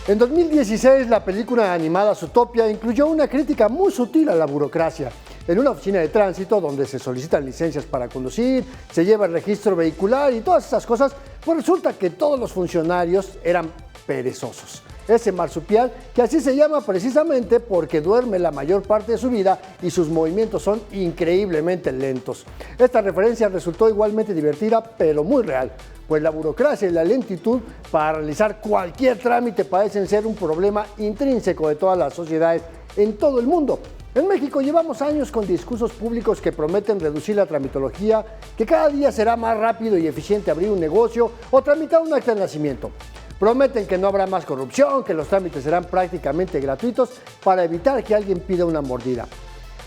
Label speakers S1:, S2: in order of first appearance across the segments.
S1: En 2016, la película animada Zootopia incluyó una crítica muy sutil a la burocracia. En una oficina de tránsito donde se solicitan licencias para conducir, se lleva el registro vehicular y todas esas cosas, pues resulta que todos los funcionarios eran perezosos. Ese marsupial, que así se llama precisamente porque duerme la mayor parte de su vida y sus movimientos son increíblemente lentos. Esta referencia resultó igualmente divertida, pero muy real, pues la burocracia y la lentitud para realizar cualquier trámite parecen ser un problema intrínseco de todas las sociedades en todo el mundo. En México llevamos años con discursos públicos que prometen reducir la tramitología, que cada día será más rápido y eficiente abrir un negocio o tramitar un acta de nacimiento. Prometen que no habrá más corrupción, que los trámites serán prácticamente gratuitos para evitar que alguien pida una mordida.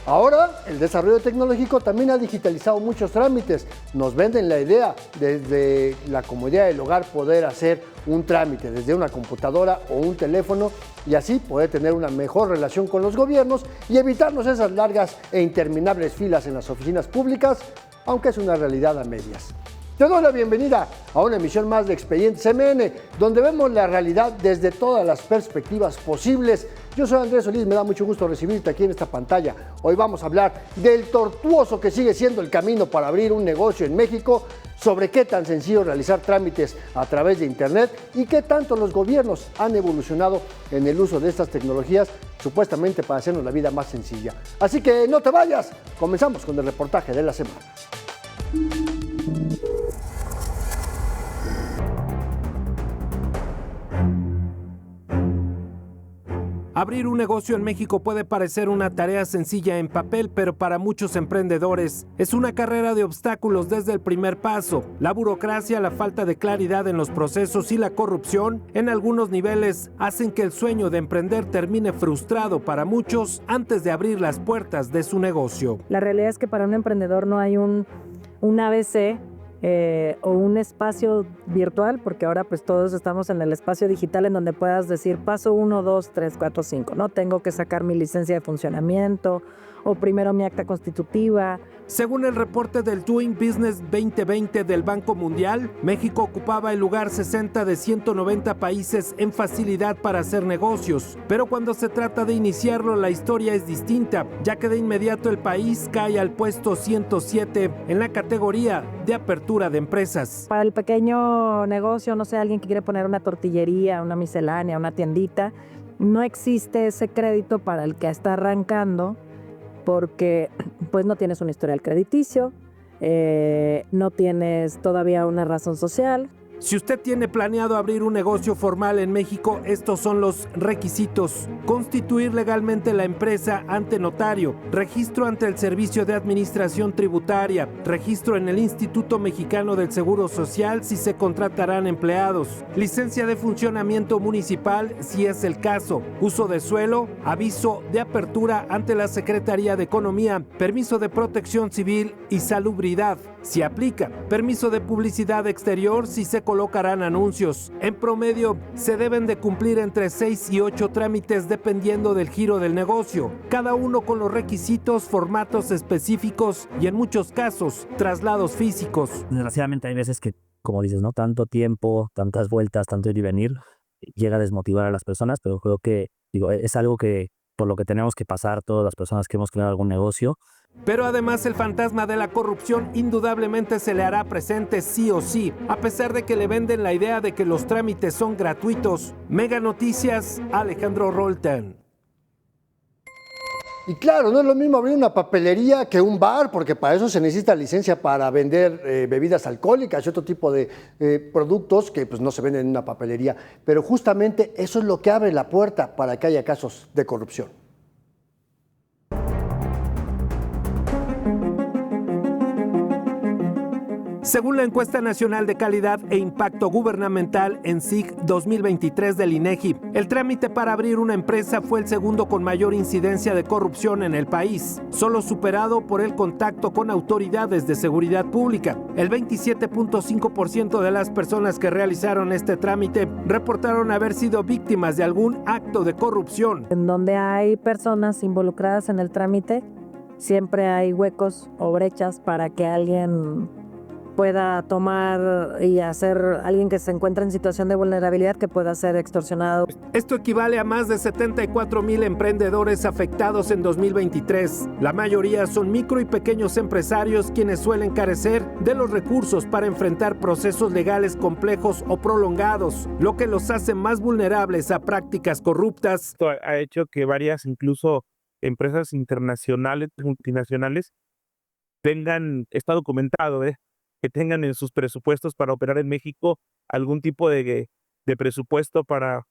S1: Ahora, el desarrollo tecnológico también ha digitalizado muchos trámites. Nos venden la idea desde la comodidad del hogar poder hacer un trámite desde una computadora o un teléfono y así poder tener una mejor relación con los gobiernos y evitarnos esas largas e interminables filas en las oficinas públicas, aunque es una realidad a medias. Te doy la bienvenida a una emisión más de Expedientes MN, donde vemos la realidad desde todas las perspectivas posibles. Yo soy Andrés Solís, me da mucho gusto recibirte aquí en esta pantalla. Hoy vamos a hablar del tortuoso que sigue siendo el camino para abrir un negocio en México, sobre qué tan sencillo realizar trámites a través de Internet y qué tanto los gobiernos han evolucionado en el uso de estas tecnologías, supuestamente para hacernos la vida más sencilla. Así que no te vayas, comenzamos con el reportaje de la semana.
S2: Abrir un negocio en México puede parecer una tarea sencilla en papel, pero para muchos emprendedores es una carrera de obstáculos desde el primer paso. La burocracia, la falta de claridad en los procesos y la corrupción en algunos niveles hacen que el sueño de emprender termine frustrado para muchos antes de abrir las puertas de su negocio.
S3: La realidad es que para un emprendedor no hay un ABC o un espacio virtual, porque ahora pues todos estamos en el espacio digital en donde puedas decir paso 1, 2, 3, 4, 5, ¿no? Tengo que sacar mi licencia de funcionamiento o primero mi acta constitutiva.
S2: Según el reporte del Doing Business 2020 del Banco Mundial, México ocupaba el lugar 60 de 190 países en facilidad para hacer negocios. Pero cuando se trata de iniciarlo, la historia es distinta, ya que de inmediato el país cae al puesto 107 en la categoría de apertura de empresas.
S3: Para el pequeño negocio, no sé, alguien que quiere poner una tortillería, una miscelánea, una tiendita, no existe ese crédito para el que está arrancando, porque pues no tienes un historial crediticio, no tienes todavía una razón social.
S2: Si usted tiene planeado abrir un negocio formal en México, estos son los requisitos: constituir legalmente la empresa ante notario, registro ante el Servicio de Administración Tributaria, registro en el Instituto Mexicano del Seguro Social si se contratarán empleados, licencia de funcionamiento municipal si es el caso, uso de suelo, aviso de apertura ante la Secretaría de Economía, permiso de protección civil y salubridad si aplica, permiso de publicidad exterior si se colocarán anuncios. En promedio, se deben de cumplir entre 6 y 8 trámites dependiendo del giro del negocio, cada uno con los requisitos, formatos específicos y en muchos casos, traslados físicos.
S4: Desgraciadamente hay veces que, como dices, ¿no? Tanto tiempo, tantas vueltas, tanto ir y venir, llega a desmotivar a las personas, pero creo que, es algo que por lo que tenemos que pasar todas las personas que hemos creado algún negocio.
S2: Pero además el fantasma de la corrupción indudablemente se le hará presente sí o sí, a pesar de que le venden la idea de que los trámites son gratuitos. Mega Noticias, Alejandro Roltán.
S1: Y claro, no es lo mismo abrir una papelería que un bar, porque para eso se necesita licencia para vender bebidas alcohólicas y otro tipo de productos que pues, no se venden en una papelería. Pero justamente eso es lo que abre la puerta para que haya casos de corrupción.
S2: Según la encuesta nacional de calidad e impacto gubernamental ENSIG 2023 del INEGI, el trámite para abrir una empresa fue el segundo con mayor incidencia de corrupción en el país, solo superado por el contacto con autoridades de seguridad pública. El 27.5% de las personas que realizaron este trámite reportaron haber sido víctimas de algún acto de corrupción.
S3: En donde hay personas involucradas en el trámite, siempre hay huecos o brechas para que alguien pueda tomar y hacer alguien que se encuentra en situación de vulnerabilidad que pueda ser extorsionado.
S2: Esto equivale a más de 74,000 emprendedores afectados en 2023. La mayoría son micro y pequeños empresarios quienes suelen carecer de los recursos para enfrentar procesos legales complejos o prolongados, lo que los hace más vulnerables a prácticas corruptas.
S5: Esto ha hecho que varias, incluso empresas internacionales, multinacionales, está documentado, que tengan en sus presupuestos para operar en México algún tipo de presupuesto para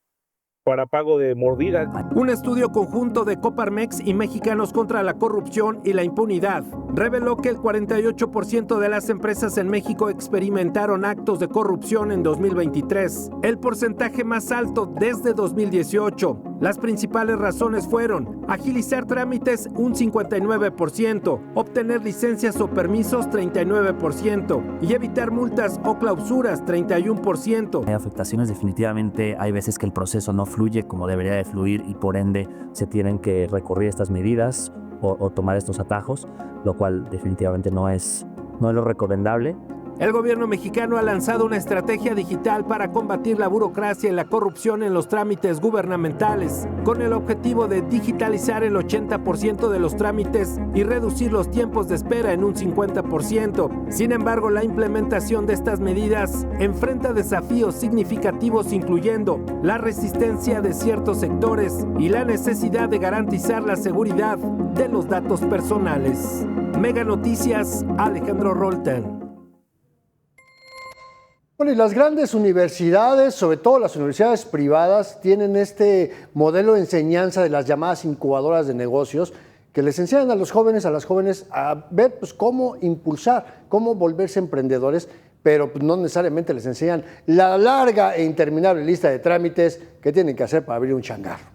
S5: pago de mordidas.
S2: Un estudio conjunto de Coparmex y Mexicanos contra la Corrupción y la Impunidad reveló que el 48% de las empresas en México experimentaron actos de corrupción en 2023, el porcentaje más alto desde 2018. Las principales razones fueron agilizar trámites un 59%, obtener licencias o permisos 39% y evitar multas o clausuras 31%.
S4: Hay afectaciones, definitivamente hay veces que el proceso no fluye como debería de fluir y por ende se tienen que recurrir a estas medidas o tomar estos atajos, lo cual definitivamente no es lo recomendable.
S2: El gobierno mexicano ha lanzado una estrategia digital para combatir la burocracia y la corrupción en los trámites gubernamentales, con el objetivo de digitalizar el 80% de los trámites y reducir los tiempos de espera en un 50%. Sin embargo, la implementación de estas medidas enfrenta desafíos significativos, incluyendo la resistencia de ciertos sectores y la necesidad de garantizar la seguridad de los datos personales. Mega Noticias, Alejandro Rolten.
S1: Bueno, y las grandes universidades, sobre todo las universidades privadas, tienen este modelo de enseñanza de las llamadas incubadoras de negocios que les enseñan a las jóvenes a ver pues, cómo impulsar, cómo volverse emprendedores, pero pues, no necesariamente les enseñan la larga e interminable lista de trámites que tienen que hacer para abrir un changarro.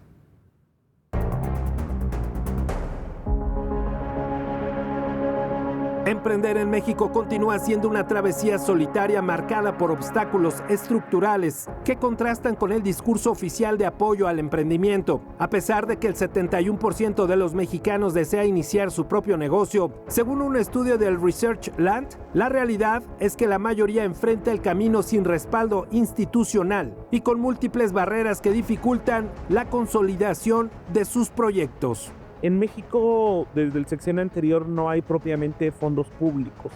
S2: Emprender en México continúa siendo una travesía solitaria marcada por obstáculos estructurales que contrastan con el discurso oficial de apoyo al emprendimiento. A pesar de que el 71% de los mexicanos desea iniciar su propio negocio, según un estudio del Research Land, la realidad es que la mayoría enfrenta el camino sin respaldo institucional y con múltiples barreras que dificultan la consolidación de sus proyectos.
S5: En México, desde el sexenio anterior, no hay propiamente fondos públicos,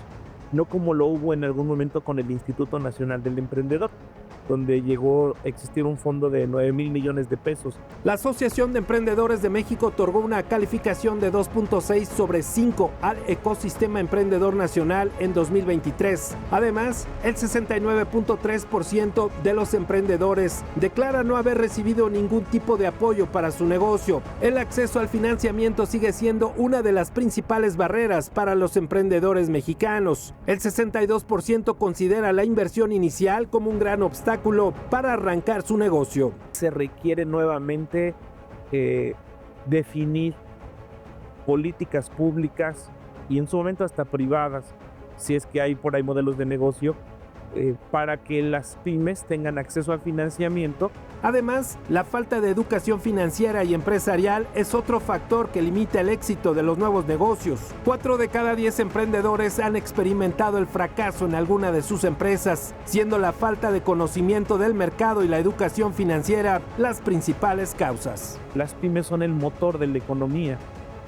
S5: no como lo hubo en algún momento con el Instituto Nacional del Emprendedor, donde llegó a existir un fondo de 9,000 millones de pesos.
S2: La Asociación de Emprendedores de México otorgó una calificación de 2.6 sobre 5 al ecosistema emprendedor nacional en 2023. Además, el 69.3% de los emprendedores declara no haber recibido ningún tipo de apoyo para su negocio. El acceso al financiamiento sigue siendo una de las principales barreras para los emprendedores mexicanos. El 62% considera la inversión inicial como un gran obstáculo para arrancar su negocio.
S5: Se requiere nuevamente definir políticas públicas y en su momento hasta privadas, si es que hay por ahí modelos de negocio, para que las pymes tengan acceso al financiamiento.
S2: Además, la falta de educación financiera y empresarial es otro factor que limita el éxito de los nuevos negocios. 4 de cada 10 emprendedores han experimentado el fracaso en alguna de sus empresas, siendo la falta de conocimiento del mercado y la educación financiera las principales causas.
S5: Las pymes son el motor de la economía,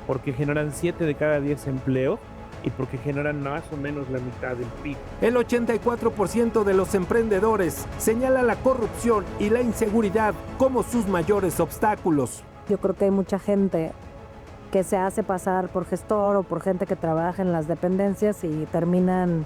S5: porque generan 7 de cada 10 empleos y porque generan más o menos la mitad del PIB.
S2: El 84% de los emprendedores señala la corrupción y la inseguridad como sus mayores obstáculos.
S3: Yo creo que hay mucha gente que se hace pasar por gestor o por gente que trabaja en las dependencias y terminan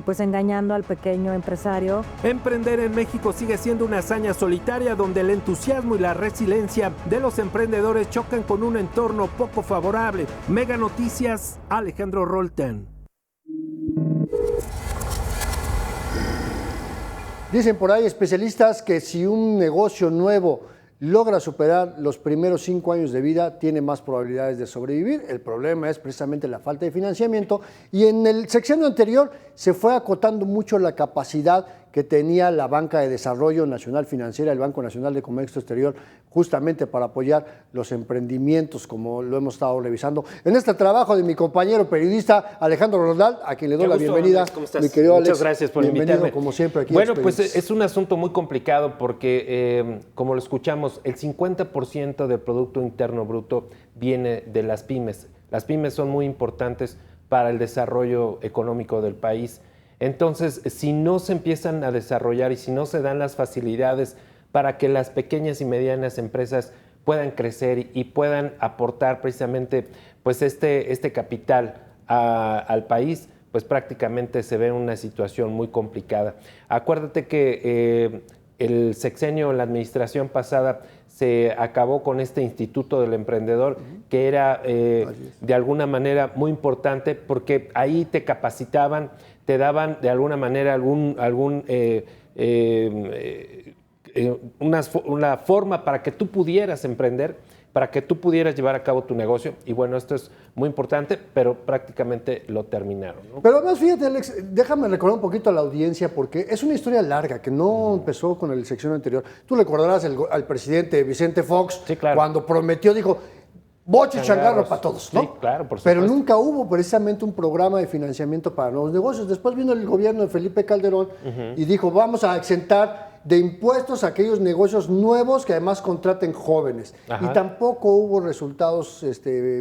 S3: pues engañando al pequeño empresario.
S2: Emprender en México sigue siendo una hazaña solitaria donde el entusiasmo y la resiliencia de los emprendedores chocan con un entorno poco favorable. Mega Noticias, Alejandro Rolten.
S1: Dicen por ahí especialistas que si un negocio nuevo logra superar los primeros 5 años de vida, tiene más probabilidades de sobrevivir. El problema es precisamente la falta de financiamiento y en el sexenio anterior se fue acotando mucho la capacidad que tenía la Banca de Desarrollo Nacional Financiera, el Banco Nacional de Comercio Exterior, justamente para apoyar los emprendimientos, como lo hemos estado revisando. En este trabajo de mi compañero periodista Alejandro Rodal, a quien le doy la bienvenida.
S6: Andrés, ¿cómo estás?
S1: Mi querido Alex,
S6: Muchas gracias por
S1: bienvenido,
S6: invitarme.
S1: como siempre, aquí.
S6: Bueno, pues es un asunto muy complicado porque, como lo escuchamos, el 50% del Producto Interno Bruto viene de las pymes. Las pymes son muy importantes para el desarrollo económico del país. Entonces, si no se empiezan a desarrollar y si no se dan las facilidades para que las pequeñas y medianas empresas puedan crecer y puedan aportar precisamente pues este capital al país, pues prácticamente se ve una situación muy complicada. Acuérdate que el sexenio, la administración pasada, se acabó con este Instituto del Emprendedor, que era de alguna manera muy importante porque ahí te capacitaban, te daban de alguna manera una forma para que tú pudieras emprender, para que tú pudieras llevar a cabo tu negocio. Y bueno, esto es muy importante, pero prácticamente lo terminaron, ¿no?
S1: Pero además, fíjate, Alex, déjame recordar un poquito a la audiencia, porque es una historia larga que no empezó con el sección anterior. Tú recordarás al presidente Vicente Fox,
S6: Sí, claro.
S1: cuando prometió, dijo, boche y changarro
S6: Changarros.
S1: para todos, ¿no?
S6: Sí, claro, por
S1: Pero
S6: supuesto.
S1: nunca hubo precisamente un programa de financiamiento para nuevos negocios. Después vino el gobierno de Felipe Calderón y dijo, vamos a exentar de impuestos a aquellos negocios nuevos que además contraten jóvenes.
S6: Ajá.
S1: Y tampoco hubo resultados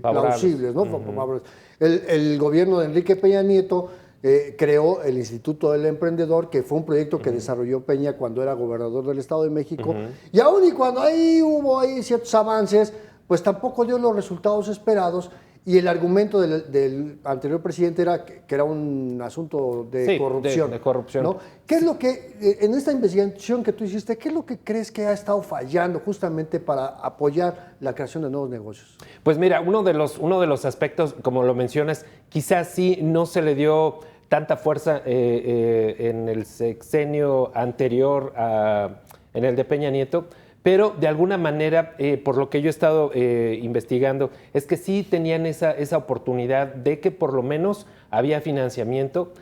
S1: plausibles, ¿no? Favorables. El gobierno de Enrique Peña Nieto creó el Instituto del Emprendedor, que fue un proyecto que desarrolló Peña cuando era gobernador del Estado de México. Y aún y cuando hubo ciertos avances, pues tampoco dio los resultados esperados. Y el argumento del anterior presidente era que era un asunto de
S6: Sí,
S1: corrupción.
S6: de corrupción.
S1: ¿No? ¿Qué es lo que, en esta investigación que tú hiciste, qué es lo que crees que ha estado fallando justamente para apoyar la creación de nuevos negocios?
S6: Pues mira, uno de los aspectos, como lo mencionas, quizás sí no se le dio tanta fuerza en el sexenio anterior en el de Peña Nieto, pero de alguna manera, por lo que yo he estado investigando, es que sí tenían esa oportunidad de que por lo menos había financiamiento,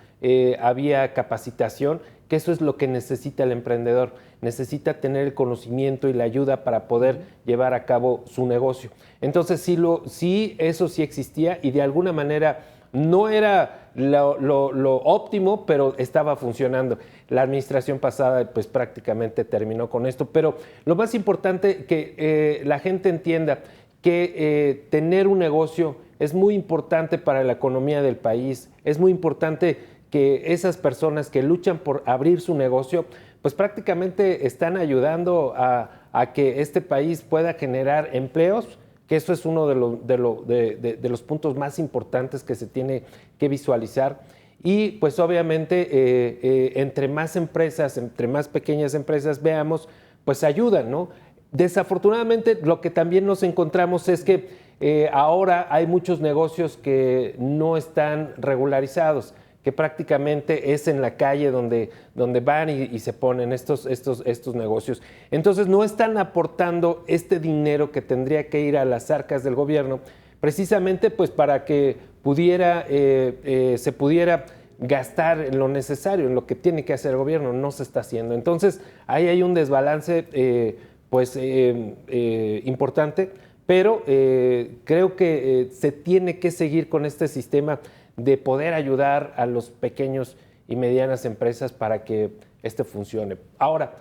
S6: había capacitación, que eso es lo que necesita el emprendedor. Necesita tener el conocimiento y la ayuda para poder llevar a cabo su negocio. Entonces sí, eso sí existía y de alguna manera no era lo óptimo, pero estaba funcionando. La administración pasada pues prácticamente terminó con esto, pero lo más importante que la gente entienda que tener un negocio es muy importante para la economía del país, es muy importante que esas personas que luchan por abrir su negocio pues prácticamente están ayudando a que este país pueda generar empleos, que eso es uno de los puntos más importantes que se tiene que visualizar. Y pues obviamente entre más empresas, entre más pequeñas empresas veamos, pues ayudan, ¿no? Desafortunadamente lo que también nos encontramos es que ahora hay muchos negocios que no están regularizados, que prácticamente es en la calle donde van y se ponen estos negocios. Entonces no están aportando este dinero que tendría que ir a las arcas del gobierno, precisamente pues para que se pudiera gastar en lo necesario, en lo que tiene que hacer el gobierno. No se está haciendo. Entonces ahí hay un desbalance importante, pero creo que se tiene que seguir con este sistema de poder ayudar a los pequeños y medianas empresas para que funcione. Ahora,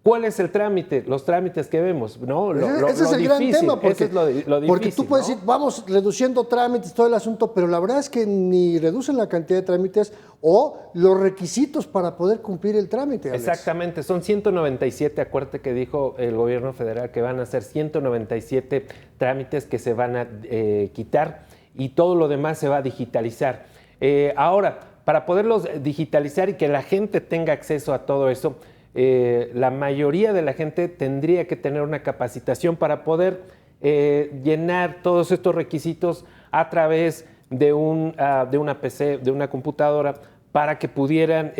S6: ¿cuál es el trámite? Los trámites que vemos, ¿no?
S1: Ese es el gran tema, porque,
S6: es lo difícil,
S1: porque tú puedes
S6: ¿no?
S1: decir, vamos reduciendo trámites, todo el asunto, pero la verdad es que ni reducen la cantidad de trámites o los requisitos para poder cumplir el trámite, Alex.
S6: Exactamente, son 197, acuérdate que dijo el gobierno federal que van a ser 197 trámites que se van a quitar y todo lo demás se va a digitalizar. Ahora, para poderlos digitalizar y que la gente tenga acceso a todo eso, la mayoría de la gente tendría que tener una capacitación para poder llenar todos estos requisitos a través de una PC, de una computadora, para que pudieran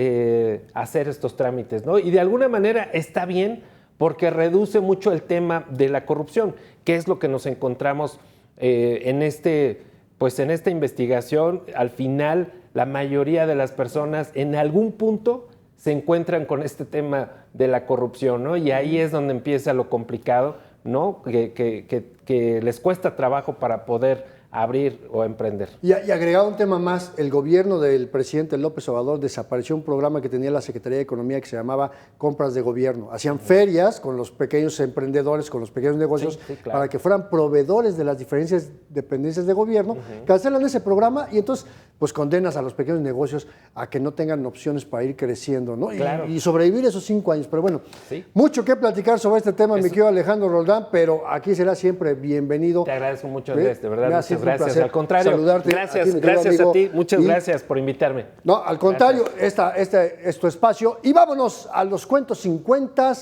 S6: hacer estos trámites, ¿no? Y de alguna manera está bien porque reduce mucho el tema de la corrupción, que es lo que nos encontramos en esta investigación. Al final, la mayoría de las personas en algún punto se encuentran con este tema de la corrupción, ¿no? Y ahí es donde empieza lo complicado, ¿no? Que les cuesta trabajo para poder abrir o emprender.
S1: Y agregado un tema más, el gobierno del presidente López Obrador desapareció un programa que tenía la Secretaría de Economía que se llamaba Compras de Gobierno. Hacían ferias con los pequeños emprendedores, con los pequeños negocios,
S6: Sí, claro.
S1: para que fueran proveedores de las diferentes dependencias de gobierno. Cancelan ese programa y entonces pues condenas a los pequeños negocios a que no tengan opciones para ir creciendo, ¿no?
S6: Claro.
S1: Y sobrevivir esos 5 años. Pero bueno,
S6: Sí.
S1: mucho que platicar sobre este tema, mi
S6: Eso.
S1: querido Alejandro Roldán, pero aquí será siempre bienvenido.
S6: Te agradezco mucho,
S1: ¿Sí?
S6: Andrés, de verdad,
S1: Me ha
S6: muchas
S1: sido un
S6: gracias.
S1: placer
S6: Al contrario,
S1: saludarte
S6: gracias,
S1: a ti, mi querido
S6: gracias a
S1: amigo.
S6: ti, muchas
S1: Y-
S6: gracias por invitarme.
S1: No, al contrario, este es tu espacio. Y vámonos a los cuentos 50,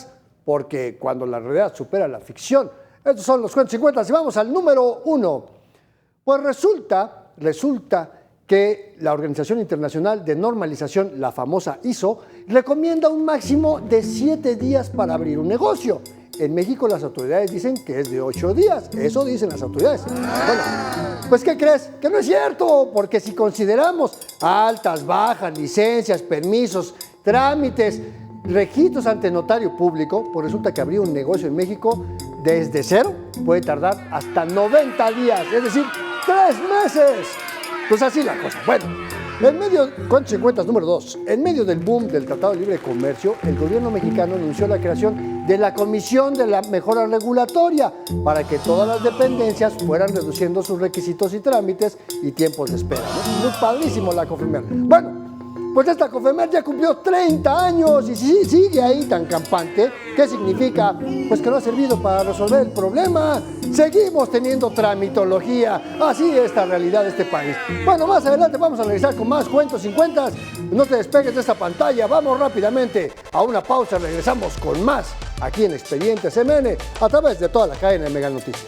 S1: porque cuando la realidad supera la ficción, estos son los cuentos 50. Y vamos al número 1. Pues resulta que la Organización Internacional de Normalización, la famosa ISO, recomienda un máximo de 7 días para abrir un negocio. En México las autoridades dicen que es de 8 días. Eso dicen las autoridades. Bueno, pues ¿qué crees? Que no es cierto, porque si consideramos altas, bajas, licencias, permisos, trámites, registros ante notario público, pues resulta que abrir un negocio en México desde cero puede tardar hasta 90 días, es decir, 3 meses. Pues así la cosa. Bueno, en medio, cuentos 50 número 2, en medio del boom del Tratado de Libre Comercio, el gobierno mexicano anunció la creación de la Comisión de la Mejora Regulatoria para que todas las dependencias fueran reduciendo sus requisitos y trámites y tiempos de espera, ¿no? Muy padrísimo la COFEMER. Bueno, pues esta COFEMER ya cumplió 30 años y si sigue ahí tan campante, ¿qué significa? Pues que no ha servido para resolver el problema. Seguimos teniendo tramitología. Así es esta realidad de este país. Bueno, más adelante vamos a regresar con más cuentos 50. No te despegues de esta pantalla. Vamos rápidamente a una pausa. Regresamos con más aquí en Expedientes MN a través de toda la cadena de Mega Noticias.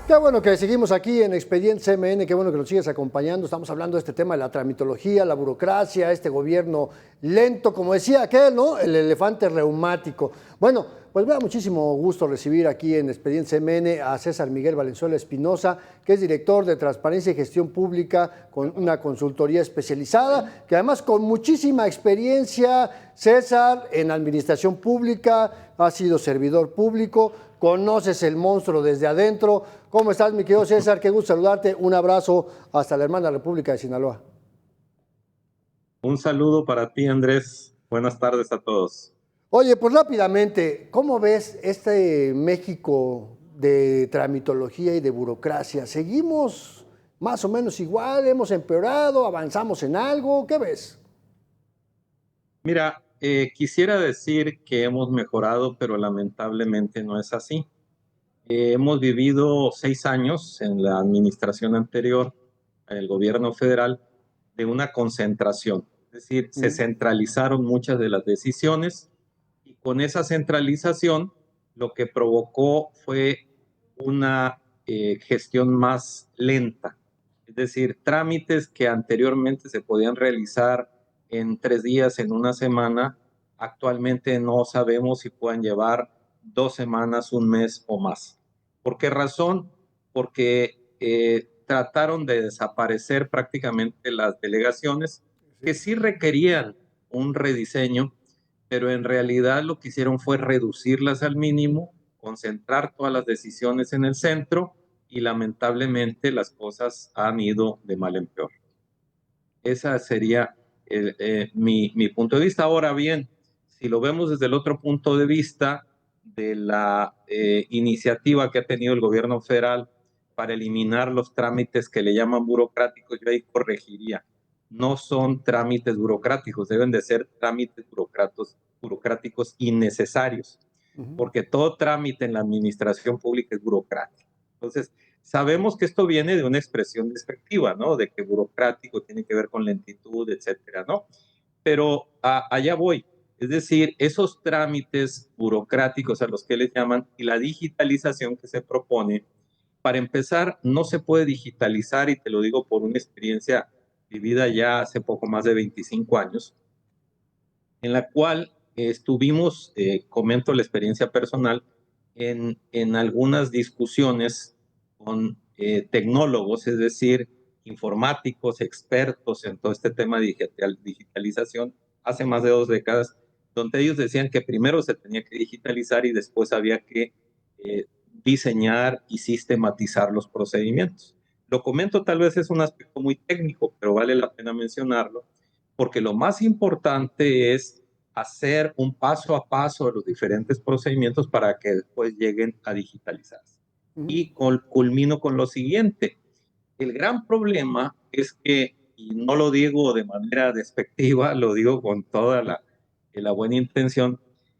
S1: Qué bueno que seguimos aquí en Expedientes MN, qué bueno que nos sigues acompañando. Estamos hablando de este tema de la tramitología, la burocracia, este gobierno lento, como decía aquel, ¿no? El elefante reumático. Bueno, Pues me da muchísimo gusto recibir aquí en Expediente CMN a César Miguel Valenzuela Espinosa, que es director de Transparencia y Gestión Pública con una consultoría especializada, que además con muchísima experiencia, César, en administración pública, ha sido servidor público, conoces el monstruo desde adentro. ¿Cómo estás, mi querido César? Qué gusto saludarte. Un abrazo hasta la hermana República de Sinaloa.
S7: Un saludo para ti, Andrés. Buenas tardes a todos.
S1: Oye, pues rápidamente, ¿cómo ves este México de tramitología y de burocracia? ¿Seguimos más o menos igual? ¿Hemos empeorado? ¿Avanzamos en algo? ¿Qué ves?
S7: Mira, quisiera decir que hemos mejorado, pero lamentablemente no es así. Hemos vivido 6 años en la administración anterior, el gobierno federal, de una concentración. Es decir, se centralizaron muchas de las decisiones y con esa centralización lo que provocó fue una gestión más lenta. Es decir, trámites que anteriormente se podían realizar en 3 días, en una semana, actualmente no sabemos si puedan llevar 2 semanas, un mes o más. ¿Por qué razón? Porque trataron de desaparecer prácticamente las delegaciones que sí requerían un rediseño, pero en realidad lo que hicieron fue reducirlas al mínimo, concentrar todas las decisiones en el centro y lamentablemente las cosas han ido de mal en peor. Ese sería mi punto de vista. Ahora bien, si lo vemos desde el otro punto de vista de la iniciativa que ha tenido el gobierno federal para eliminar los trámites que le llaman burocráticos, yo ahí corregiría. No son trámites burocráticos, deben de ser trámites burocráticos innecesarios, porque todo trámite en la administración pública es burocrático. Entonces, sabemos que esto viene de una expresión despectiva, ¿no? De que burocrático tiene que ver con lentitud, etcétera, ¿no? Pero allá voy. Es decir, esos trámites burocráticos a los que les llaman y la digitalización que se propone, para empezar, no se puede digitalizar, y te lo digo por una experiencia vivida ya hace poco más de 25 años, en la cual estuvimos, comento la experiencia personal, en algunas discusiones con tecnólogos, es decir, informáticos, expertos en todo este tema de digitalización, hace más de 2 décadas, donde ellos decían que primero se tenía que digitalizar y después había que diseñar y sistematizar los procedimientos. Lo comento, tal vez es un aspecto muy técnico, pero vale la pena mencionarlo, porque lo más importante es hacer un paso a paso de los diferentes procedimientos para que después lleguen a digitalizarse. Y culmino con lo siguiente. El gran problema es que, y no lo digo de manera despectiva, lo digo con toda la buena intención,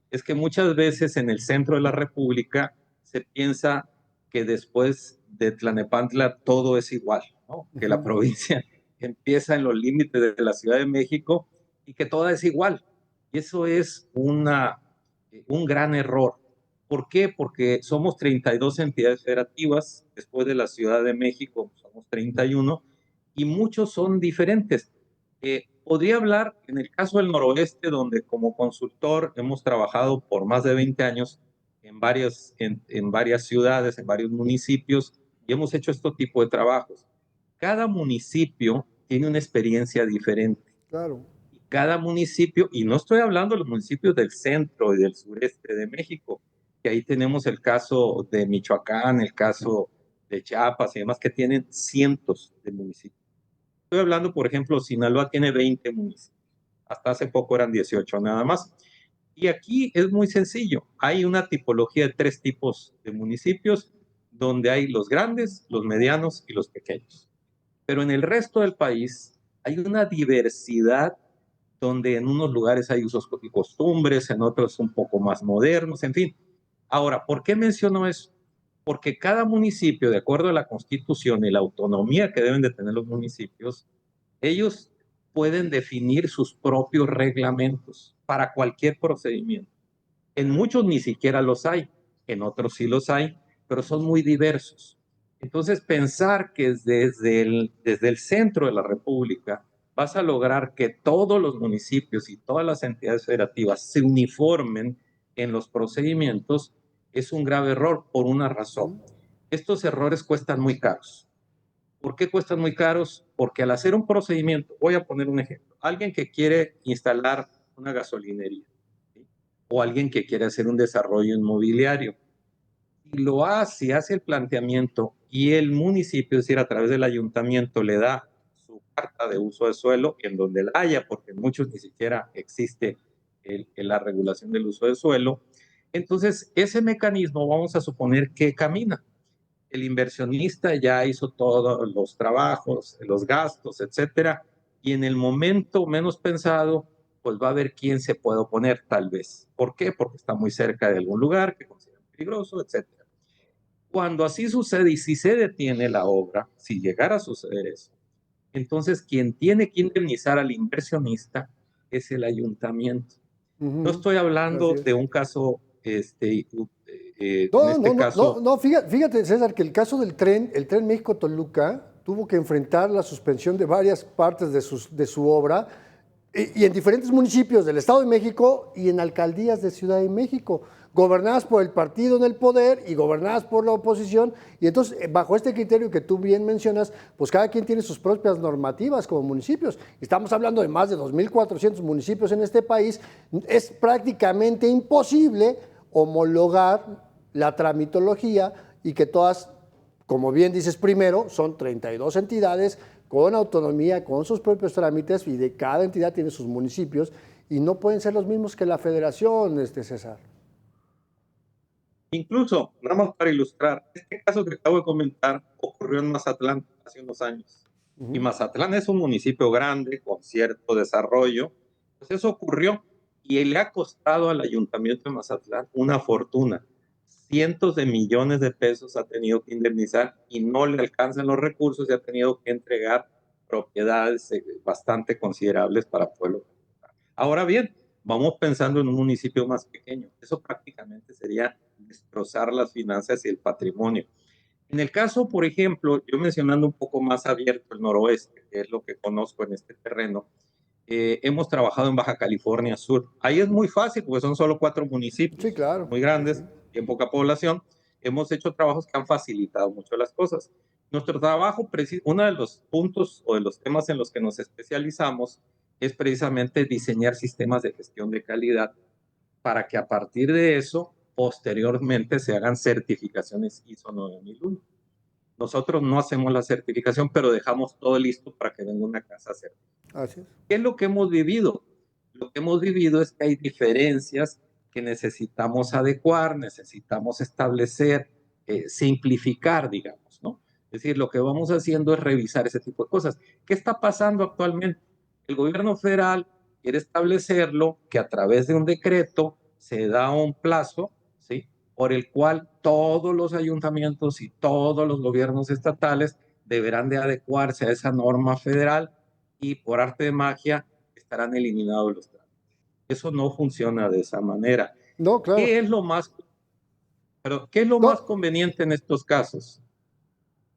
S7: es que muchas veces en el centro de la República se piensa que después de Tlalnepantla todo es igual, ¿no? Que la provincia empieza en los límites de la Ciudad de México y que todo es igual. Y eso es un gran error. ¿Por qué? Porque somos 32 entidades federativas, después de la Ciudad de México somos 31, y muchos son diferentes. Podría hablar en el caso del noroeste, donde como consultor hemos trabajado por más de 20 años en varias ciudades, en varios municipios, y hemos hecho este tipo de trabajos. Cada municipio tiene una experiencia diferente.
S1: Claro.
S7: Cada municipio, y no estoy hablando de los municipios del centro y del sureste de México, que ahí tenemos el caso de Michoacán, el caso de Chiapas y demás, que tienen cientos de municipios. Estoy hablando, por ejemplo, Sinaloa tiene 20 municipios. Hasta hace poco eran 18 nada más. Y aquí es muy sencillo. Hay una tipología de 3 tipos de municipios, donde hay los grandes, los medianos y los pequeños. Pero en el resto del país hay una diversidad donde en unos lugares hay usos y costumbres, en otros un poco más modernos, en fin. Ahora, ¿por qué menciono eso? Porque cada municipio, de acuerdo a la Constitución y la autonomía que deben de tener los municipios, ellos pueden definir sus propios reglamentos para cualquier procedimiento. En muchos ni siquiera los hay, en otros sí los hay, pero son muy diversos. Entonces, pensar que desde el centro de la República vas a lograr que todos los municipios y todas las entidades federativas se uniformen en los procedimientos es un grave error por una razón. Estos errores cuestan muy caros. ¿Por qué cuestan muy caros? Porque al hacer un procedimiento, voy a poner un ejemplo, alguien que quiere instalar una gasolinería, ¿sí? O alguien que quiere hacer un desarrollo inmobiliario, y lo hace el planteamiento y el municipio, es decir, a través del ayuntamiento, le da su carta de uso de suelo en donde la haya, porque en muchos ni siquiera existe la regulación del uso de suelo. Entonces, ese mecanismo vamos a suponer que camina. El inversionista ya hizo todos los trabajos, los gastos, etcétera, y en el momento menos pensado, pues va a ver quién se puede oponer, tal vez. ¿Por qué? Porque está muy cerca de algún lugar que consideran peligroso, etcétera. Cuando así sucede y si se detiene la obra, si llegara a suceder eso, entonces quien tiene que indemnizar al inversionista es el ayuntamiento. No estoy hablando de un caso, en este caso...
S1: No, fíjate, César, que el caso del tren, el tren México-Toluca, tuvo que enfrentar la suspensión de varias partes de su obra y en diferentes municipios del Estado de México y en alcaldías de Ciudad de México, gobernadas por el partido en el poder y gobernadas por la oposición. Y entonces, bajo este criterio que tú bien mencionas, pues cada quien tiene sus propias normativas como municipios. Estamos hablando de más de 2.400 municipios en este país. Es prácticamente imposible homologar la tramitología y que todas, como bien dices primero, son 32 entidades con autonomía, con sus propios trámites, y de cada entidad tiene sus municipios y no pueden ser los mismos que la federación, César.
S7: Incluso, nada más para ilustrar, este caso que acabo de comentar ocurrió en Mazatlán hace unos años. Y Mazatlán es un municipio grande, con cierto desarrollo. Pues eso ocurrió y le ha costado al ayuntamiento de Mazatlán una fortuna. Cientos de millones de pesos ha tenido que indemnizar y no le alcanzan los recursos y ha tenido que entregar propiedades bastante considerables para pueblo. Ahora bien, vamos pensando en un municipio más pequeño. Eso prácticamente sería destrozar las finanzas y el patrimonio. En el caso, por ejemplo, yo mencionando un poco más abierto el noroeste, que es lo que conozco en este terreno, hemos trabajado en Baja California Sur. Ahí es muy fácil, porque son solo 4 municipios,
S1: sí, claro,
S7: muy grandes, bien poca población. Hemos hecho trabajos que han facilitado mucho las cosas. Nuestro trabajo, uno de los puntos o de los temas en los que nos especializamos es precisamente diseñar sistemas de gestión de calidad para que a partir de eso, posteriormente, se hagan certificaciones ISO 9001. Nosotros no hacemos la certificación, pero dejamos todo listo para que venga una casa certificada.
S1: Así es.
S7: ¿Qué es lo que hemos vivido? Lo que hemos vivido es que hay diferencias que necesitamos adecuar, necesitamos establecer, simplificar, digamos, ¿no? Es decir, lo que vamos haciendo es revisar ese tipo de cosas. ¿Qué está pasando actualmente? El gobierno federal quiere establecerlo que a través de un decreto se da un plazo, ¿sí?, por el cual todos los ayuntamientos y todos los gobiernos estatales deberán de adecuarse a esa norma federal y por arte de magia estarán eliminados los trámites. Eso no funciona de esa manera.
S1: No, claro.
S7: ¿Qué es lo más conveniente en estos casos?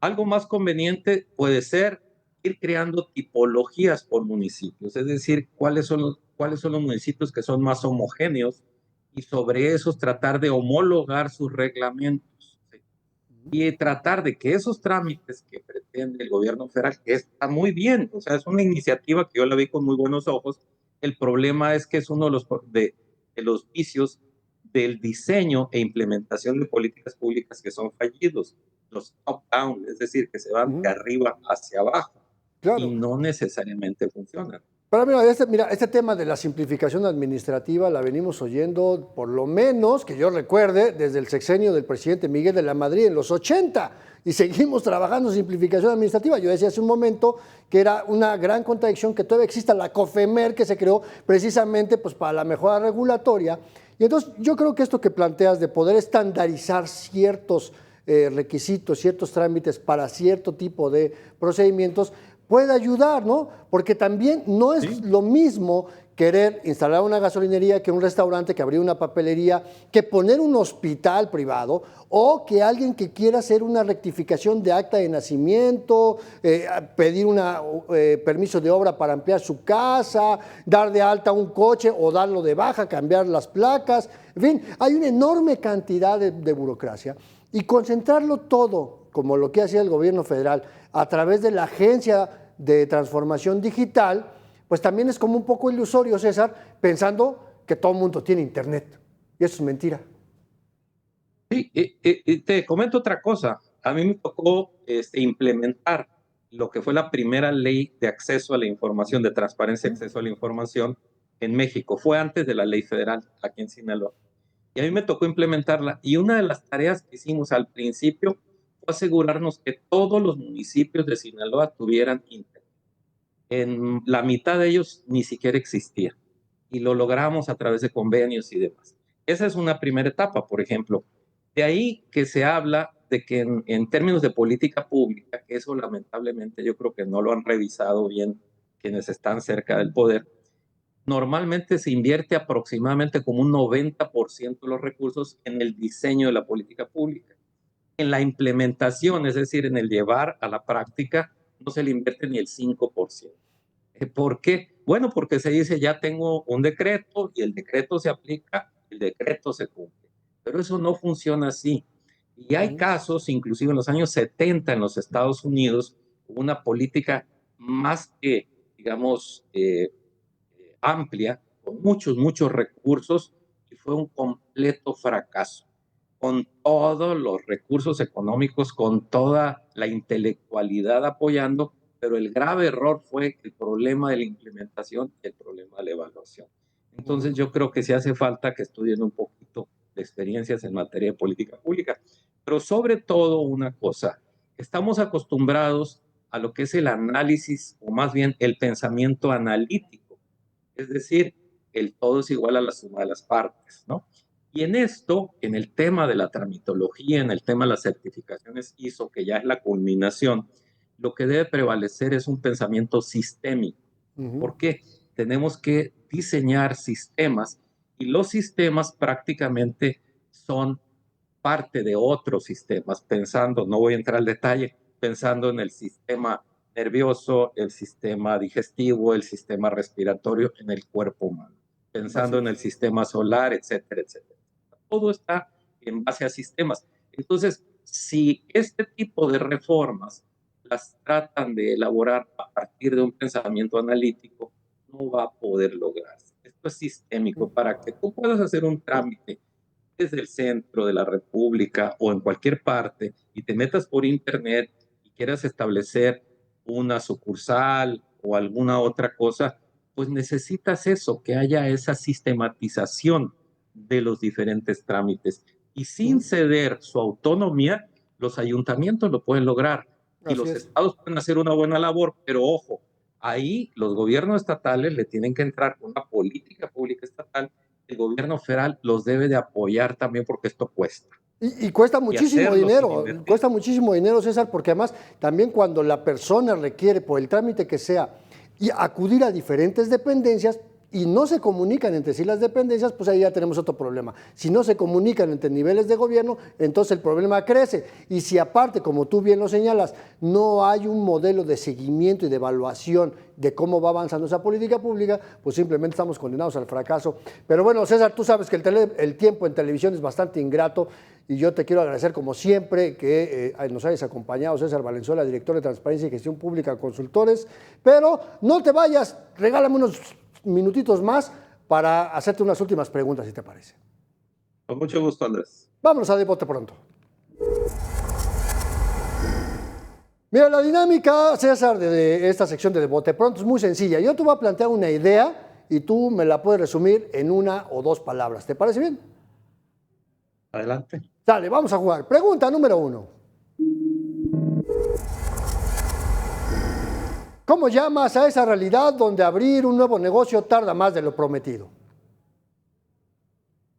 S7: Algo más conveniente puede ser ir creando tipologías por municipios, es decir, cuáles son los municipios que son más homogéneos y sobre esos tratar de homologar sus reglamentos, ¿sí? Y tratar de que esos trámites que pretende el gobierno federal, que está muy bien, o sea, es una iniciativa que yo la vi con muy buenos ojos. El problema es que es uno de los vicios del diseño e implementación de políticas públicas que son fallidos, los top-down, es decir, que se van de arriba hacia abajo, claro, y no necesariamente funcionan.
S1: Pero este tema de la simplificación administrativa la venimos oyendo, por lo menos, que yo recuerde, desde el sexenio del presidente Miguel de la Madrid en los 80, y seguimos trabajando en simplificación administrativa. Yo decía hace un momento que era una gran contradicción que todavía exista la COFEMER, que se creó precisamente pues, para la mejora regulatoria. Y entonces yo creo que esto que planteas de poder estandarizar ciertos requisitos, ciertos trámites para cierto tipo de procedimientos, puede ayudar, ¿no? Porque también no es lo mismo querer instalar una gasolinería que un restaurante, que abrir una papelería, que poner un hospital privado o que alguien que quiera hacer una rectificación de acta de nacimiento, pedir un permiso de obra para ampliar su casa, dar de alta un coche o darlo de baja, cambiar las placas. En fin, hay una enorme cantidad de burocracia y concentrarlo todo, como lo que hacía el gobierno federal, a través de la Agencia de Transformación Digital, pues también es como un poco ilusorio, César, pensando que todo el mundo tiene internet. Y eso es mentira.
S7: Sí, te comento otra cosa. A mí me tocó implementar lo que fue la primera ley de acceso a la información, de transparencia y acceso a la información en México. Fue antes de la ley federal aquí en Sinaloa. Y a mí me tocó implementarla. Y una de las tareas que hicimos al principio fue asegurarnos que todos los municipios de Sinaloa tuvieran internet. En la mitad de ellos ni siquiera existía. Y lo logramos a través de convenios y demás. Esa es una primera etapa, por ejemplo. De ahí que se habla de que en términos de política pública, que eso lamentablemente yo creo que no lo han revisado bien quienes están cerca del poder, normalmente se invierte aproximadamente como un 90% de los recursos en el diseño de la política pública. En la implementación, es decir, en el llevar a la práctica, no se le invierte ni el 5%. ¿Por qué? Bueno, porque se dice, ya tengo un decreto y el decreto se aplica, el decreto se cumple. Pero eso no funciona así. Y hay casos, inclusive en los años 70 en los Estados Unidos, una política más que, digamos, amplia, con muchos recursos, y fue un completo fracaso. Con todos los recursos económicos, con toda la intelectualidad apoyando, pero el grave error fue el problema de la implementación y el problema de la evaluación. Entonces yo creo que sí hace falta que estudien un poquito de experiencias en materia de política pública, pero sobre todo una cosa, estamos acostumbrados a lo que es el análisis, o más bien el pensamiento analítico, es decir, el todo es igual a la suma de las partes, ¿no? Y en esto, en el tema de la tramitología, en el tema de las certificaciones ISO, que ya es la culminación, lo que debe prevalecer es un pensamiento sistémico. ¿Por qué? Tenemos que diseñar sistemas y los sistemas prácticamente son parte de otros sistemas, pensando, no voy a entrar al detalle, pensando en el sistema nervioso, el sistema digestivo, el sistema respiratorio en el cuerpo humano, pensando en el sistema solar, etcétera, etcétera. Todo está en base a sistemas. Entonces, si este tipo de reformas las tratan de elaborar a partir de un pensamiento analítico, no va a poder lograrse. Esto es sistémico. Para que tú puedas hacer un trámite desde el centro de la República o en cualquier parte y te metas por internet y quieras establecer una sucursal o alguna otra cosa, pues necesitas eso, que haya esa sistematización de los diferentes trámites. Y sin ceder su autonomía, los ayuntamientos lo pueden lograr y los estados pueden hacer una buena labor, pero ojo, ahí los gobiernos estatales le tienen que entrar con una política pública estatal. El gobierno federal los debe de apoyar también porque esto cuesta.
S1: Y cuesta muchísimo dinero, César, porque además también cuando la persona requiere, por el trámite que sea, y acudir a diferentes dependencias y no se comunican entre sí las dependencias, pues ahí ya tenemos otro problema. Si no se comunican entre niveles de gobierno, entonces el problema crece. Y si aparte, como tú bien lo señalas, no hay un modelo de seguimiento y de evaluación de cómo va avanzando esa política pública, pues simplemente estamos condenados al fracaso. Pero bueno, César, tú sabes que el tiempo en televisión es bastante ingrato y yo te quiero agradecer como siempre que nos hayas acompañado, César Valenzuela, director de Transparencia y Gestión Pública Consultores. Pero no te vayas, regálame unos minutitos más para hacerte unas últimas preguntas, si te parece.
S7: Con mucho gusto, Andrés.
S1: Vámonos a De Bote Pronto. Mira, la dinámica, César, de esta sección de Bote Pronto es muy sencilla. Yo te voy a plantear una idea y tú me la puedes resumir en una o dos palabras. ¿Te parece bien?
S7: Adelante.
S1: Dale, vamos a jugar. Pregunta número 1. ¿Cómo llamas a esa realidad donde abrir un nuevo negocio tarda más de lo prometido?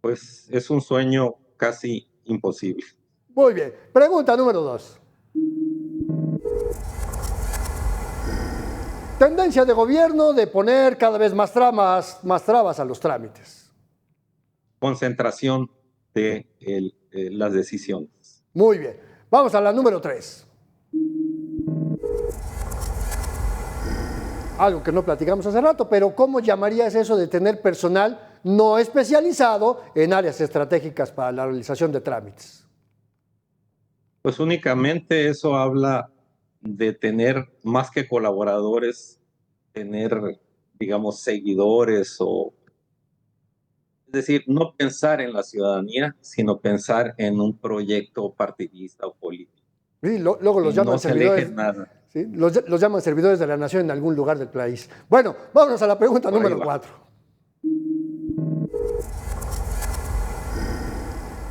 S7: Pues es un sueño casi imposible.
S1: Muy bien. Pregunta número 2. Tendencia de gobierno de poner cada vez más trabas a los trámites.
S7: Concentración de las decisiones.
S1: Muy bien. Vamos a la número 3. Algo que no platicamos hace rato, pero ¿cómo llamarías eso de tener personal no especializado en áreas estratégicas para la realización de trámites?
S7: Pues únicamente eso habla de tener más que colaboradores, tener, digamos, seguidores es decir, no pensar en la ciudadanía, sino pensar en un proyecto partidista o político.
S1: Sí, luego los llaman
S7: no se
S1: servidores.
S7: alejen nada.
S1: ¿Sí? Los llaman servidores de la nación en algún lugar del país. Bueno, vámonos a la pregunta número 4.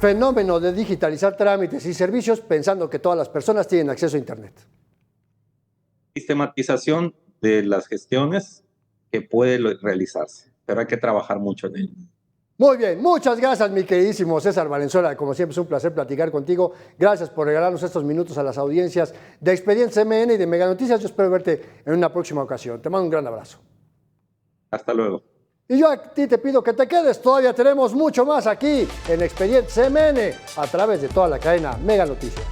S1: Fenómeno de digitalizar trámites y servicios pensando que todas las personas tienen acceso a Internet.
S7: Sistematización de las gestiones que puede realizarse, pero hay que trabajar mucho en ello.
S1: Muy bien, muchas gracias, mi queridísimo César Valenzuela. Como siempre es un placer platicar contigo. Gracias por regalarnos estos minutos a las audiencias de Expedientes MN y de Mega Noticias. Yo espero verte en una próxima ocasión. Te mando un gran abrazo.
S7: Hasta luego.
S1: Y yo a ti te pido que te quedes. Todavía tenemos mucho más aquí en Expedientes MN a través de toda la cadena Mega Noticias.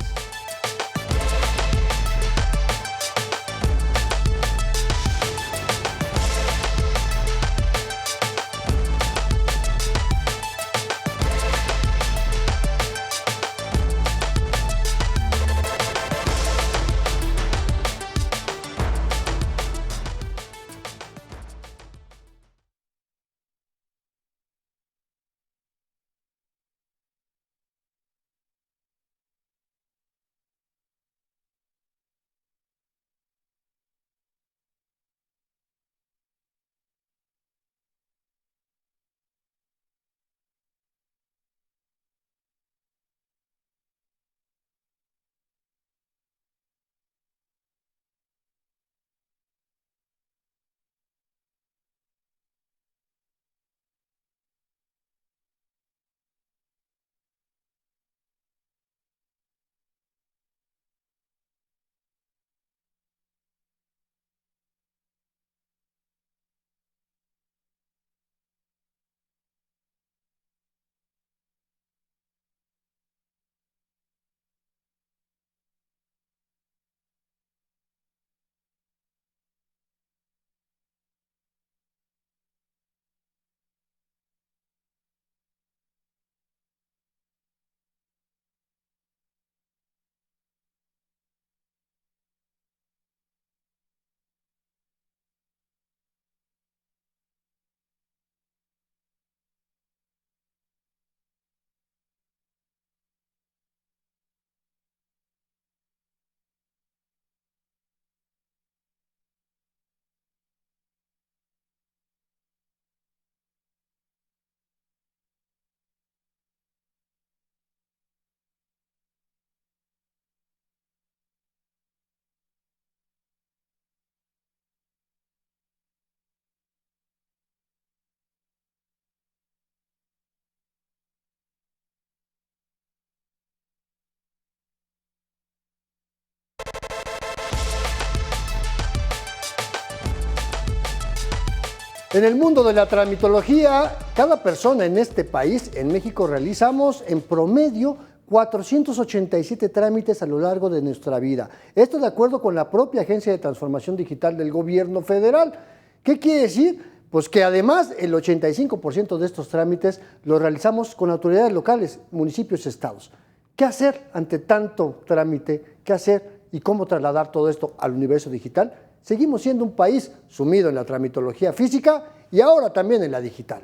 S1: En el mundo de la tramitología, cada persona en este país, en México, realizamos en promedio 487 trámites a lo largo de nuestra vida. Esto de acuerdo con la propia Agencia de Transformación Digital del Gobierno Federal. ¿Qué quiere decir? Pues que además el 85% de estos trámites los realizamos con autoridades locales, municipios y estados. ¿Qué hacer ante tanto trámite? ¿Qué hacer y cómo trasladar todo esto al universo digital? Seguimos siendo un país sumido en la tramitología física y ahora también en la digital.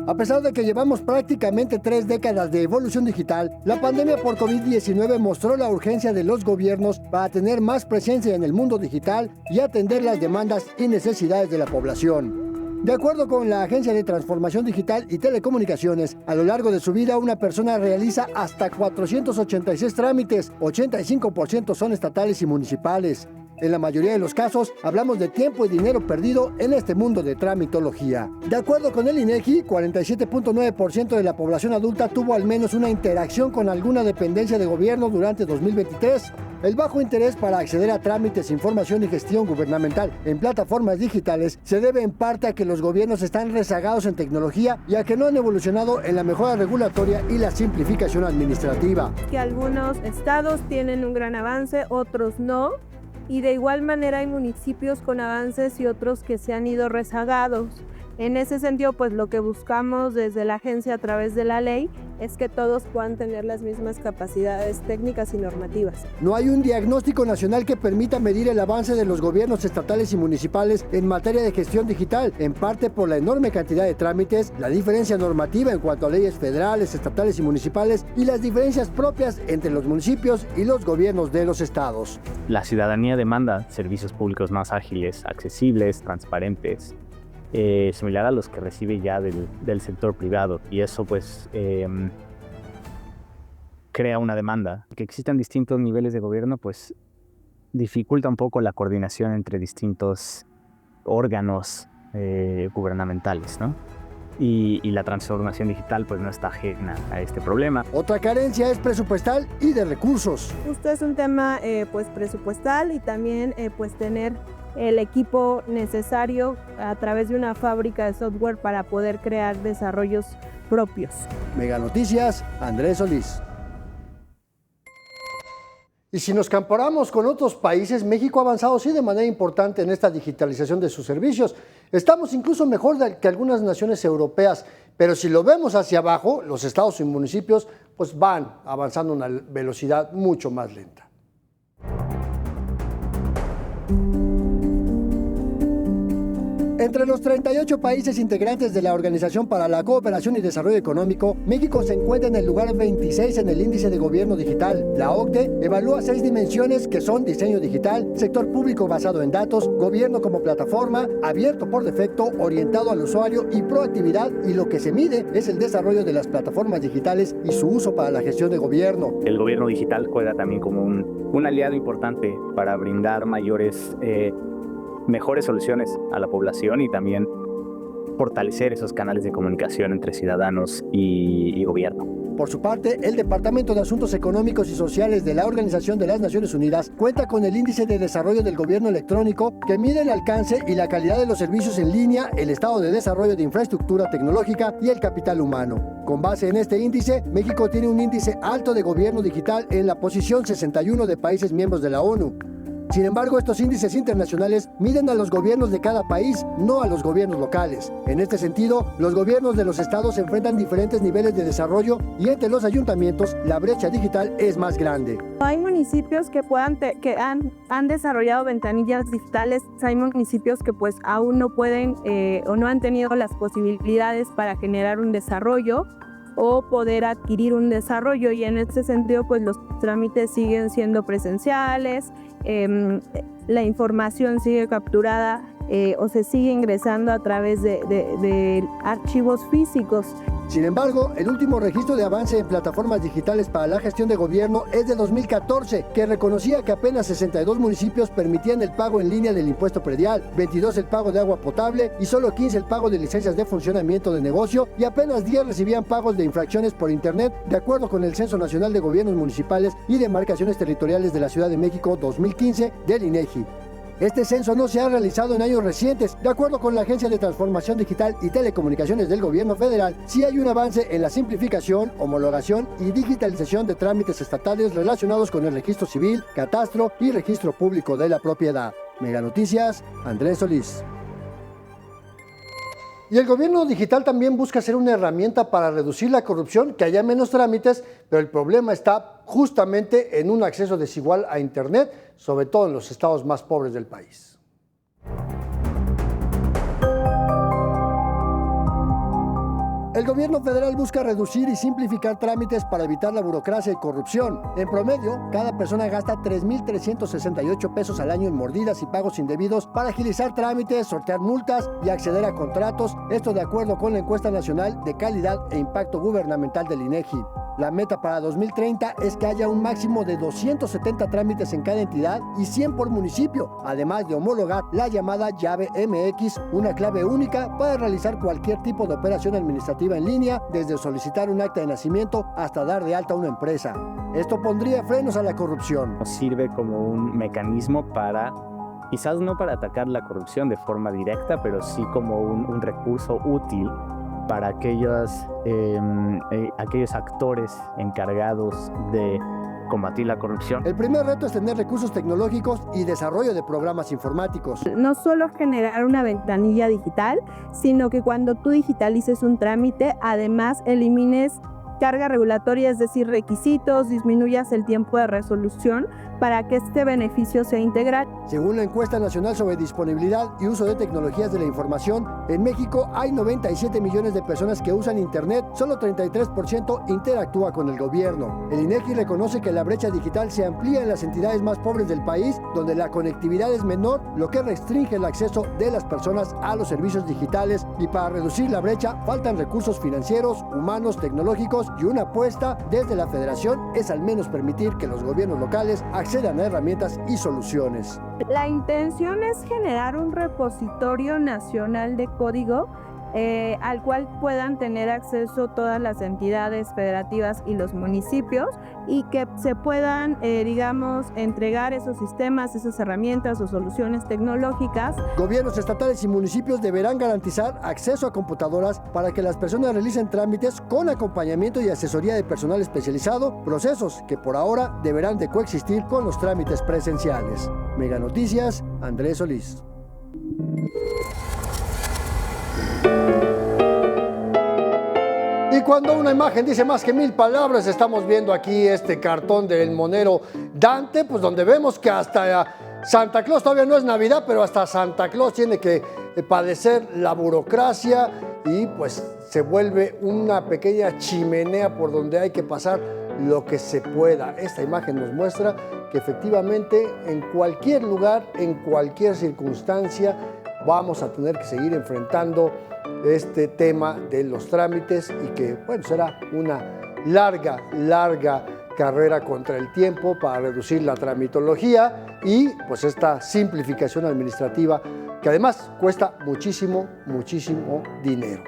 S1: A pesar de que llevamos prácticamente 3 décadas de evolución digital, la pandemia por COVID-19 mostró la urgencia de los gobiernos para tener más presencia en el mundo digital y atender las demandas y necesidades de la población. De acuerdo con la Agencia de Transformación Digital y Telecomunicaciones, a lo largo de su vida una persona realiza hasta 486 trámites, 85% son estatales y municipales. En la mayoría de los casos, hablamos de tiempo y dinero perdido en este mundo de tramitología. De acuerdo con el INEGI, 47.9% de la población adulta tuvo al menos una interacción con alguna dependencia de gobierno durante 2023. El bajo interés para acceder a trámites, información y gestión gubernamental en plataformas digitales se debe en parte a que los gobiernos están rezagados en tecnología y a que no han evolucionado en la mejora regulatoria y la simplificación administrativa.
S8: Que algunos estados tienen un gran avance, otros no, y de igual manera hay municipios con avances y otros que se han ido rezagados. En ese sentido, pues lo que buscamos desde la agencia a través de la ley es que todos puedan tener las mismas capacidades técnicas y normativas.
S1: No hay un diagnóstico nacional que permita medir el avance de los gobiernos estatales y municipales en materia de gestión digital, en parte por la enorme cantidad de trámites, la diferencia normativa en cuanto a leyes federales, estatales y municipales y las diferencias propias entre los municipios y los gobiernos de los estados.
S9: La ciudadanía demanda servicios públicos más ágiles, accesibles, transparentes, similar a los que recibe ya del sector privado, y eso pues crea una demanda. Que existan distintos niveles de gobierno pues dificulta un poco la coordinación entre distintos órganos gubernamentales, ¿no? Y la transformación digital pues no está ajena a este problema.
S1: Otra carencia es presupuestal y de recursos.
S8: Justo es un tema pues presupuestal y también pues tener el equipo necesario a través de una fábrica de software para poder crear desarrollos propios.
S1: Mega Noticias, Andrés Solís. Y si nos comparamos con otros países, México ha avanzado sí de manera importante en esta digitalización de sus servicios. Estamos incluso mejor que algunas naciones europeas, pero si lo vemos hacia abajo, los estados y municipios pues van avanzando a una velocidad mucho más lenta. Entre los 38 países integrantes de la Organización para la Cooperación y Desarrollo Económico, México se encuentra en el lugar 26 en el índice de gobierno digital. La OCDE evalúa 6 dimensiones que son diseño digital, sector público basado en datos, gobierno como plataforma, abierto por defecto, orientado al usuario y proactividad, y lo que se mide es el desarrollo de las plataformas digitales y su uso para la gestión de gobierno.
S9: El gobierno digital juega también como un aliado importante para brindar mejores soluciones a la población y también fortalecer esos canales de comunicación entre ciudadanos y gobierno.
S1: Por su parte, el Departamento de Asuntos Económicos y Sociales de la Organización de las Naciones Unidas cuenta con el Índice de Desarrollo del Gobierno Electrónico, que mide el alcance y la calidad de los servicios en línea, el estado de desarrollo de infraestructura tecnológica y el capital humano. Con base en este índice, México tiene un índice alto de gobierno digital en la posición 61 de países miembros de la ONU. Sin embargo, estos índices internacionales miden a los gobiernos de cada país, no a los gobiernos locales. En este sentido, los gobiernos de los estados enfrentan diferentes niveles de desarrollo y entre los ayuntamientos la brecha digital es más grande.
S8: Hay municipios que han desarrollado ventanillas digitales, hay municipios que pues aún no pueden o no han tenido las posibilidades para generar un desarrollo o poder adquirir un desarrollo, y en este sentido pues los trámites siguen siendo presenciales, la información sigue capturada o se sigue ingresando a través de archivos físicos.
S1: Sin embargo, el último registro de avance en plataformas digitales para la gestión de gobierno es de 2014, que reconocía que apenas 62 municipios permitían el pago en línea del impuesto predial, 22 el pago de agua potable y solo 15 el pago de licencias de funcionamiento de negocio, y apenas 10 recibían pagos de infracciones por internet, de acuerdo con el Censo Nacional de Gobiernos Municipales y Demarcaciones Territoriales de la Ciudad de México 2015 del INEGI. Este censo no se ha realizado en años recientes. De acuerdo con la Agencia de Transformación Digital y Telecomunicaciones del Gobierno Federal, sí hay un avance en la simplificación, homologación y digitalización de trámites estatales relacionados con el registro civil, catastro y registro público de la propiedad. Mega Noticias, Andrés Solís. Y el gobierno digital también busca ser una herramienta para reducir la corrupción, que haya menos trámites, pero el problema está justamente en un acceso desigual a Internet, sobre todo en los estados más pobres del país. El gobierno federal busca reducir y simplificar trámites para evitar la burocracia y corrupción. En promedio, cada persona gasta 3,368 pesos al año en mordidas y pagos indebidos para agilizar trámites, sortear multas y acceder a contratos. Esto de acuerdo con la encuesta nacional de calidad e impacto gubernamental del INEGI. La meta para 2030 es que haya un máximo de 270 trámites en cada entidad y 100 por municipio, además de homologar la llamada llave MX, una clave única para realizar cualquier tipo de operación administrativa en línea, desde solicitar un acta de nacimiento hasta dar de alta una empresa. Esto pondría frenos a la corrupción.
S9: Nos sirve como un mecanismo para, quizás no para atacar la corrupción de forma directa, pero sí como un recurso útil para aquellos actores encargados de combatir la corrupción.
S1: El primer reto es tener recursos tecnológicos y desarrollo de programas informáticos.
S8: No solo generar una ventanilla digital, sino que cuando tú digitalices un trámite, además elimines carga regulatoria, es decir, requisitos, disminuyas el tiempo de resolución para que este beneficio sea integral.
S1: Según la encuesta nacional sobre disponibilidad y uso de tecnologías de la información, en México hay 97 millones de personas que usan Internet, solo 33% interactúa con el gobierno. El INEGI reconoce que la brecha digital se amplía en las entidades más pobres del país, donde la conectividad es menor, lo que restringe el acceso de las personas a los servicios digitales, y para reducir la brecha faltan recursos financieros, humanos, tecnológicos, y una apuesta desde la Federación es al menos permitir que los gobiernos locales accedan a herramientas y soluciones.
S8: La intención es generar un repositorio nacional de código al cual puedan tener acceso todas las entidades federativas y los municipios, y que se puedan, entregar esos sistemas, esas herramientas o soluciones tecnológicas.
S1: Gobiernos estatales y municipios deberán garantizar acceso a computadoras para que las personas realicen trámites con acompañamiento y asesoría de personal especializado, procesos que por ahora deberán de coexistir con los trámites presenciales. Mega Noticias, Andrés Solís. Y cuando una imagen dice más que 1000 palabras, estamos viendo aquí este cartón del monero Dante, pues donde vemos que hasta Santa Claus, todavía no es Navidad, pero hasta Santa Claus tiene que padecer la burocracia y pues se vuelve una pequeña chimenea por donde hay que pasar lo que se pueda. Esta imagen nos muestra que efectivamente en cualquier lugar, en cualquier circunstancia, vamos a tener que seguir enfrentando este tema de los trámites y que, bueno, será una larga carrera contra el tiempo para reducir la tramitología y pues esta simplificación administrativa que además cuesta muchísimo dinero.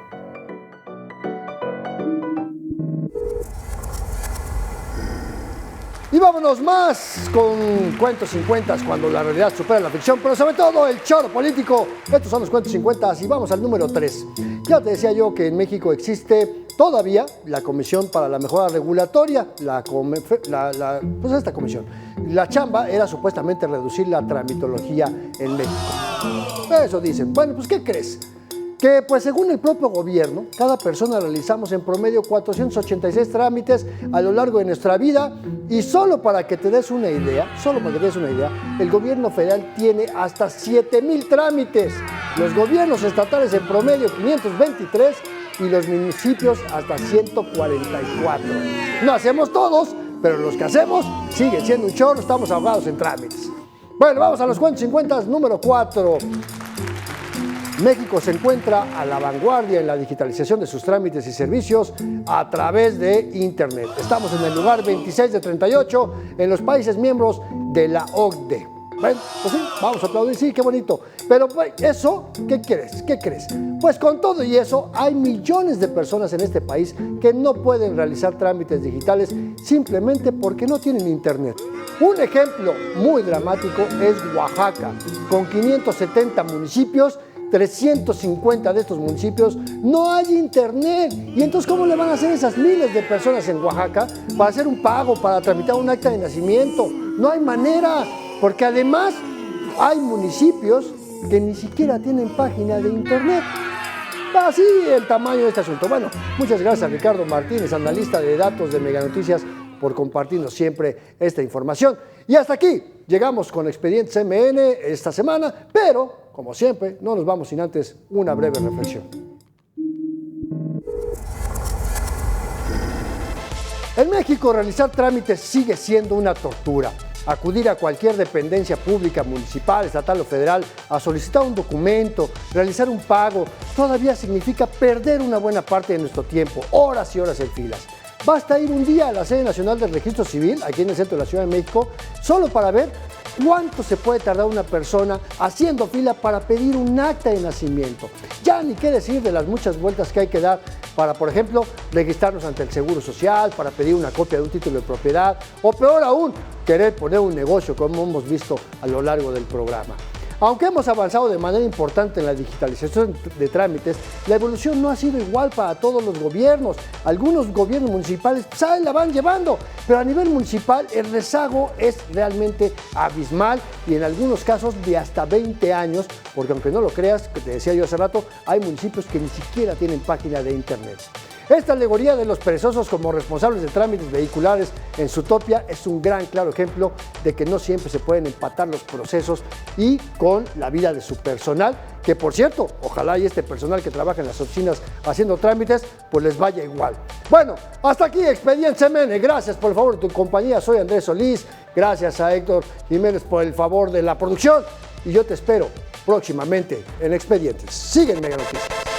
S1: Y vámonos más con cuentos 50 cuando la realidad supera la ficción, pero sobre todo el choro político. Estos son los cuentos 50 y vamos al número 3. Ya te decía yo que en México existe todavía la Comisión para la Mejora Regulatoria, pues esta comisión. La chamba era supuestamente reducir la tramitología en México. Eso dicen. Bueno, pues ¿qué crees? Que pues según el propio gobierno, cada persona realizamos en promedio 486 trámites a lo largo de nuestra vida y solo para que te des una idea, el gobierno federal tiene hasta 7,000 trámites, los gobiernos estatales en promedio 523 y los municipios hasta 144. No hacemos todos, pero los que hacemos siguen siendo un chorro, estamos ahogados en trámites. Bueno, vamos a los cuentos 50, número 4. México se encuentra a la vanguardia en la digitalización de sus trámites y servicios a través de Internet. Estamos en el lugar 26 de 38 en los países miembros de la OCDE. Bueno, pues sí, vamos a aplaudir, sí, qué bonito. Pero eso, ¿qué crees? Pues con todo y eso, hay millones de personas en este país que no pueden realizar trámites digitales simplemente porque no tienen Internet. Un ejemplo muy dramático es Oaxaca, con 570 municipios. 350 de estos municipios no hay Internet. Y entonces, ¿cómo le van a hacer esas miles de personas en Oaxaca para hacer un pago, para tramitar un acta de nacimiento? No hay manera, porque además hay municipios que ni siquiera tienen página de Internet. Así el tamaño de este asunto. Bueno, muchas gracias a Ricardo Martínez, analista de datos de Mega Noticias, por compartirnos siempre esta información. Y hasta aquí llegamos con Expedientes MN esta semana, pero como siempre, no nos vamos sin antes una breve reflexión. En México, realizar trámites sigue siendo una tortura. Acudir a cualquier dependencia pública, municipal, estatal o federal, a solicitar un documento, realizar un pago, todavía significa perder una buena parte de nuestro tiempo, horas y horas en filas. Basta ir un día a la sede nacional del Registro Civil, aquí en el centro de la Ciudad de México, solo para ver cuánto se puede tardar una persona haciendo fila para pedir un acta de nacimiento. Ya ni qué decir de las muchas vueltas que hay que dar para, por ejemplo, registrarnos ante el Seguro Social, para pedir una copia de un título de propiedad, o peor aún, querer poner un negocio, como hemos visto a lo largo del programa. Aunque hemos avanzado de manera importante en la digitalización de trámites, la evolución no ha sido igual para todos los gobiernos. Algunos gobiernos municipales ahí la van llevando, pero a nivel municipal el rezago es realmente abismal y en algunos casos de hasta 20 años, porque aunque no lo creas, que te decía yo hace rato, hay municipios que ni siquiera tienen página de internet. Esta alegoría de los perezosos como responsables de trámites vehiculares en Zootopia es un gran claro ejemplo de que no siempre se pueden empatar los procesos y con la vida de su personal, que por cierto, ojalá y este personal que trabaja en las oficinas haciendo trámites, pues les vaya igual. Bueno, hasta aquí Expediente CMN, gracias por el favor de tu compañía, soy Andrés Solís, gracias a Héctor Jiménez por el favor de la producción y yo te espero próximamente en Expedientes. Sigue en Mega Noticias.